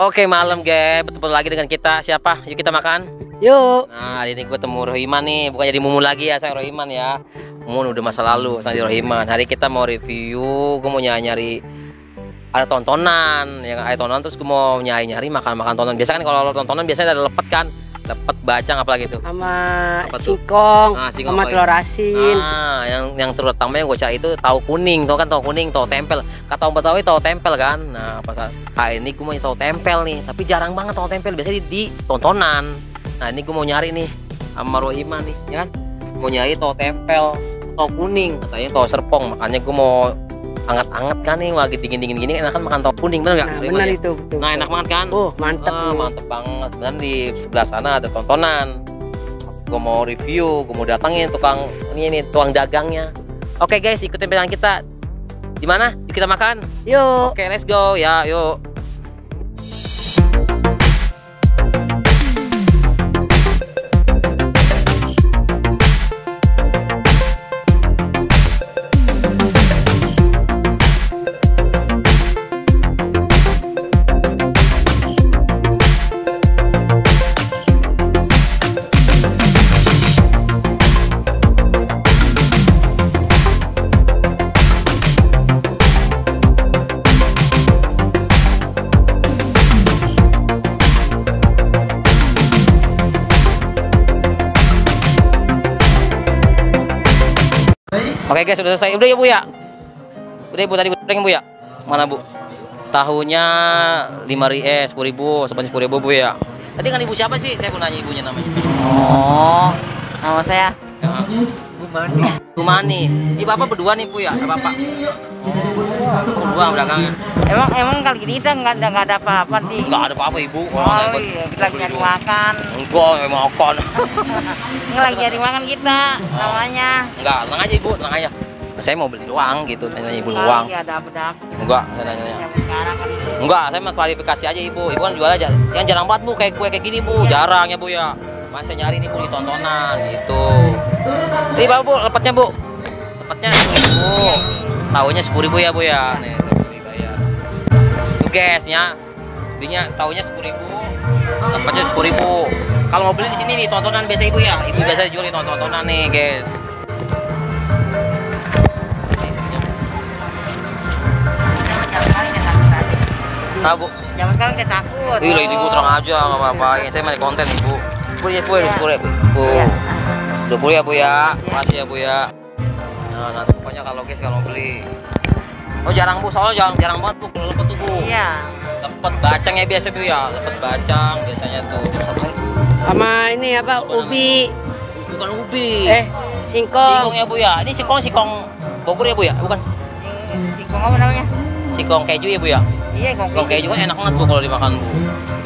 Oke, malam guys, bertemu lagi dengan kita. Siapa? Yuk kita makan. Yuk. Nah, hari ini gue temu Rohiman nih, bukan jadi Mumun lagi ya, saya Rohiman ya. Mumun udah masa lalu, saya Rohiman. Hari kita mau review, gue mau nyari ada tontonan, ya ada tontonan terus gue mau nyari makan tontonan. Biasa kan kalau tontonan biasanya ada lepet kan, lepet bacang apalagi tuh. Sama singkong, sama telur asin. Nah, yang terutama yang gue cari itu tahu kuning, tau kan tahu kuning, tahu tempel. Kata Om Betawi tahu tempel kan. Nah, pas hari ini gue mau tahu tempel nih, tapi jarang banget tahu tempel. Biasanya di tontonan. Nah, ini gue mau nyari nih sama Rohiman nih, ya kan? Mau nyari tahu tempel, tahu kuning, katanya tahu serpong. Makanya gue mau anget-anget kan nih, lagi dingin-dingin gini enakan makan tahu kuning, bener nggak? Nah, benar itu, betul. Nah, enak banget kan? Oh, mantep. Mantep banget. Dan di sebelah sana ada tontonan. Gue mau review, gue mau datangin tukang ini tukang dagangnya. Oke guys, ikutin perjalanan kita. Di mana? Yuk kita makan. Yuk. Oke, let's go ya, yuk. Oke guys, sudah selesai. Udah ya Bu ya? Udah Bu, tadi goreng Bu ya? Mana Bu? Tahunya 10.000, sebanyak 10.000 Bu ya. Tadi kan ibu siapa sih? Saya mau nanya ibunya namanya. Oh, nama saya Ya. Bu Mani. Bu Mani. Ini Bapak berdua nih Bu ya? Ada Bapak? Oh, berdua dagangnya. Emang kali ini kita nggak ada apa-apa sih. Enggak ada apa-apa Ibu. Oh iya, kita lagi nyari makan. Enggak, memang makan. Nggak lagi nyari makan kita, namanya. Enggak, tenang aja Ibu, tenang aja. Saya mau beli doang gitu, nanya Ibu doang. Iya, ada apa-apa. Enggak, saya nanya. Sekarang kan Enggak, saya mau klarifikasi aja Ibu. Ibu kan jual aja. Yang jarang banget Bu, kayak kue kayak gini Bu. Jarang ya Bu ya. Mas saya nyari nih Bu di tontonan gitu. Ini Bapak Bu, lepetnya Bu. Lepetnya 10.000. Tahunya 10.000 ya Bu ya. Nih, saya beli bayar. Tuh guys ya. Belinya tahunya 10.000. Lepetnya 10.000. Kalau mau beli di sini nih tontonan biasa Ibu ya. Ibu biasa jual di tontonan nih, guys. Nah, Bu. zaman sekarang kita takut. Iya, itu Ibu terang aja, nggak apa-apain. Saya main konten Ibu. Bu ya, Bu, 10.000 Bu. Iya. 10 ya Bu ya. Makasih ya Bu ya. Nah, nanti pokoknya kalau guys kalau beli. Oh jarang Bu, soalnya jarang banget Bu kalau lepet tuh Bu. Iya. Lepet bacang ya biasa Bu ya. Lepet bacang biasanya tuh. Terus apa lagi? Sama ini apa? Ubi. Bukan ubi. Singkong. Singkong ya Bu ya. Ini singkong Bogor ya Bu ya? Bukan. Singkong apa namanya? Singkong keju ya Bu ya. Iya, Singkong keju kan enak banget Bu kalau dimakan Bu.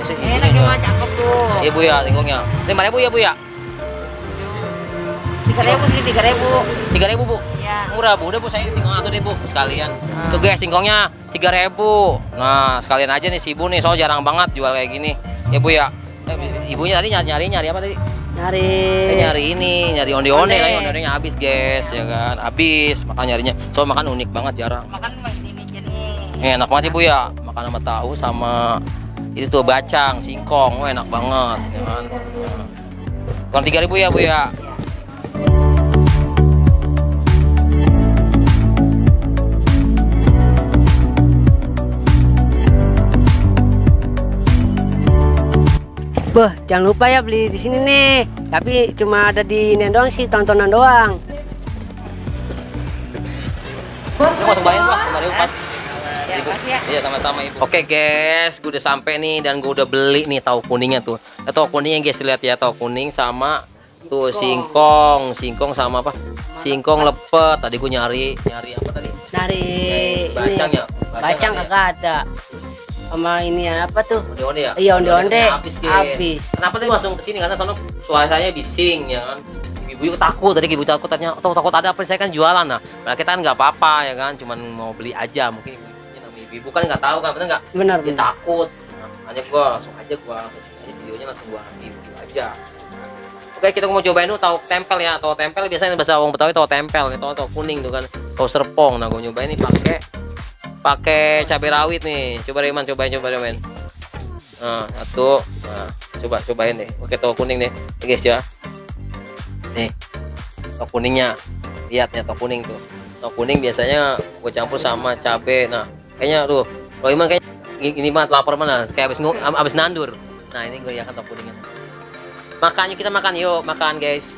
Biasanya sih. Enak juga, cakep tuh. Iya Bu ya, singkongnya. 5.000 ya Bu ya. 3.000 sih, 3.000. 3.000 Bu. Iya. Murah Bu, udah Bu saya singkong satu deh Bu sekalian. Tuh guys singkongnya 3.000. Nah sekalian aja nih si Ibu nih, soalnya jarang banget jual kayak gini. Ya Bu ya. Ibunya tadi nyari apa tadi? Nyari Nyari onde-onde kan, onde-ondenya habis guys ya kan. Habis makan nyarinya. Soalnya makan unik banget jarang. Makan ini jadi. Enak banget Ibu ya. Makan sama tahu sama itu tuh bacang, singkong. Wah, enak banget ya kan. Kurang 3.000 ya Bu ya. Beh, jangan lupa ya beli di sini nih. Tapi cuma ada di ini doang sih, tontonan doang. Ini mau sembahin Bu, kemarin pas. Ya, Ibu. makasih ya. Iya sama-sama Ibu. Oke guys, gue udah sampai nih dan gue udah beli nih tahu kuningnya tuh. Tahu kuningnya guys, lihat ya, tahu kuning sama tuh singkong sama apa? Singkong lepet. Tadi gue nyari apa tadi? Nyari Bacang ini. ya? Bacang kan ya? kagak ada. Sama ini apa tuh? Onde-onde ya? Iya, onde-onde. Habis. Kenapa tadi langsung kesini? Karena sono suaranya bising ya kan. Ibu takut tadi, ibu takut tanya, takut ada apa? Saya kan jualan. Nah kita kan nggak apa-apa ya kan, cuman mau beli aja. Mungkin ibu kan nggak tahu kan, bener nggak? Benar. Dia takut. Nah, makanya gua langsung aja videonya langsung gua review aja. Oke, kita mau cobain dulu tahu tempel ya. Tahu tempel biasanya bahasa orang Betawi tahu tempel, gitu, tahu kuning tuh kan. Tahu serpong. Nah, gua nyobain nih pakai cabai rawit nih. Coba Reman, cobain. Nah, satu. Nah, cobain deh. Oke, tahu kuning nih. Nih, guys ya. Nih. Tahu kuningnya. Lihat nih tahu kuning tuh. Tahu kuning biasanya gue campur sama cabe. Nah, kayaknya tuh. Kalau Iman kayak ini mah lapar mana? Kayak abis nandur. Nah, ini gue ya kan tahu kuningnya. Makan yuk, kita makan yuk, makan guys.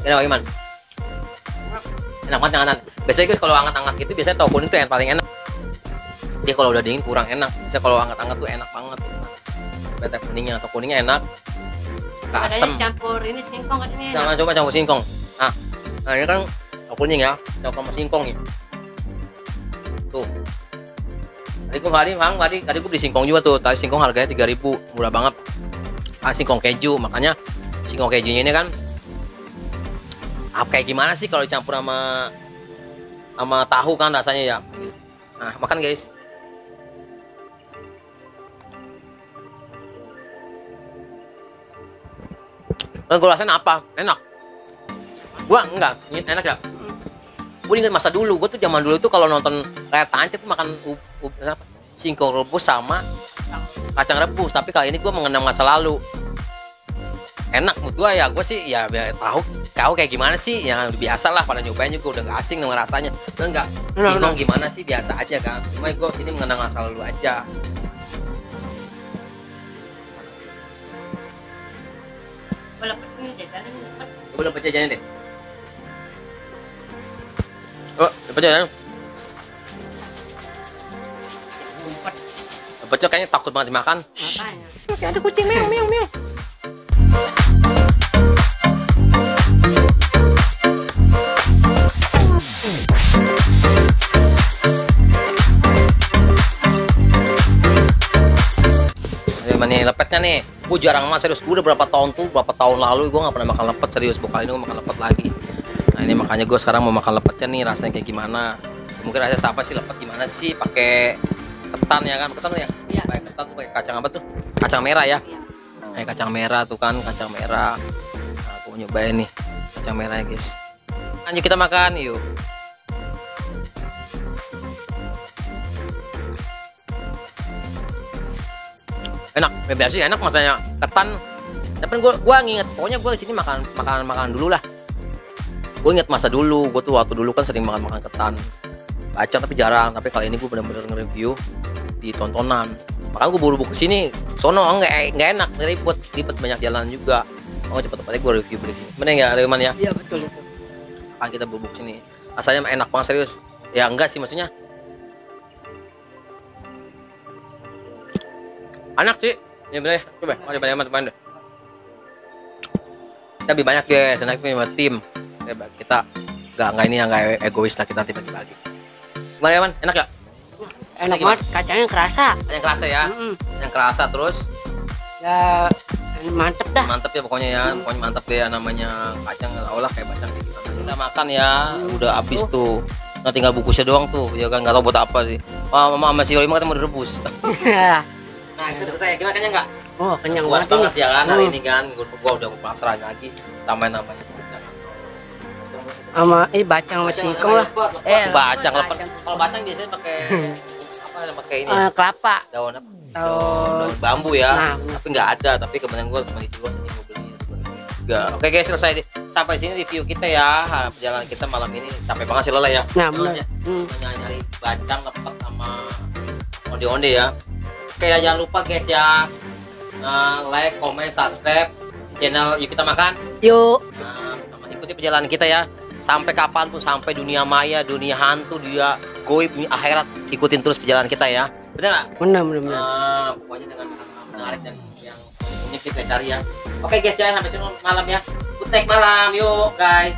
Enak Iman. Enak banget hangat. Biasanya guys kalau hangat-hangat gitu biasanya tahu kuning tuh yang paling enak. Dia kalau udah dingin kurang enak. Biasanya kalau hangat-hangat tuh enak banget gitu. Beta kuningnya atau kuningnya enak. Gak asem. Campur ini singkong kan ini. Nah, coba campur singkong. Nah ini kan tahu kuning ya, campur sama singkong ya. Tuh. Tadi gue beli singkong juga tuh. Tadi singkong harganya 3.000, murah banget. Singkong keju, makanya singkong kejunya ini kan kayak gimana sih kalau dicampur sama tahu kan rasanya ya. Nah, makan guys. Gue rasain apa? Enak. Gua enggak, enak ya. Gue ingat masa dulu, gue tuh zaman dulu tuh kalau nonton layar tancap tuh makan singkong rebus sama kacang rebus. Tapi kali ini gue mengenang masa lalu. Enak menurut gue ya, gue sih ya tahu kayak gimana sih, yang biasa lah pada nyobain juga udah gak asing dengan rasanya. Enggak, singkong gimana sih biasa aja kan. Cuma gue sini mengenang masa lalu aja. Coba dapat jajanan deh. Oh, dapat jajanan. Dapat kayaknya takut banget dimakan. Makanya. Oke, ada kucing meow meow meow. Nih lepetnya nih, gue jarang banget serius. Gue udah berapa tahun lalu gue nggak pernah makan lepet serius. Kali ini gue makan lepet lagi. Nah ini makanya gue sekarang mau makan lepetnya nih, rasanya kayak gimana. Mungkin rasanya apa sih lepet gimana sih? Pakai ketan ya kan? Ketan tuh ya? Iya. Pakai ketan tuh pakai kacang apa tuh? Kacang merah ya? Iya. Kayak kacang merah tuh kan, kacang merah. Nah aku mau nyobain nih kacang merah ya guys. Lanjut kita makan yuk. Enak, biasa enak masanya ketan. Tapi gua nginget, pokoknya gua di sini makan dulu lah. Gue inget masa dulu, gue tuh waktu dulu kan sering makan ketan. Baca tapi jarang, tapi kali ini gue bener-bener nge-review di tontonan. Makanya gue buru-buru kesini, sono nggak enak, ribet banyak jalan juga. Oh cepet-cepetnya gue review beli sini. Bener nggak Reman ya? Iya betul itu. Kan kita buru-buru sini, rasanya enak banget serius. Ya enggak sih maksudnya. Anak sih, ya bener. Coba, mau coba teman-teman deh. Kita lebih banyak guys, enak punya tim. Kita nggak egois lah, kita nanti bagi-bagi. Gimana ya man? Enak ya? Enak banget, kacangnya kerasa. Yang kerasa ya? Yang kerasa terus? Ya mantep dah. Mantep ya pokoknya ya, pokoknya mantep deh ya, namanya kacang olah kayak bacang kayak gimana. Kita makan ya, udah habis tuh. Nah tinggal bungkusnya doang tuh, ya kan nggak tahu buat apa sih. Mama si Yori mau direbus. Nah itu udah selesai, gimana kenyang nggak? Oh kenyang Puas banget banget ya kan hari ini kan, gua udah pasrah lagi sama yang namanya sama ini bacang sama singkong lah. Bacang lepet. Kalau bacang biasanya pakai apa? Pakai ini. Kelapa. Daun apa? Daun Bambu ya. Nah, tapi nggak ada. Tapi kebetulan gue cuma dijual sini mau beli. Enggak. Oke guys, selesai sampai sini review kita ya. Perjalanan kita malam ini capek banget sih Lola ya. Nah, benar. Nyari bacang lepet sama onde-onde ya. Oke ya, jangan lupa guys ya. Like, comment, subscribe channel Yuk Kita Makan. Yuk. Sama ikuti perjalanan kita ya. Sampai kapanpun, sampai dunia maya, dunia hantu, dunia goib, dunia akhirat, ikutin terus perjalanan kita ya. Bener nggak? Benar. Pokoknya dengan menarik dan yang unik kita cari ya. Oke guys, jangan sampai sini malam ya. Good night malam, yuk guys.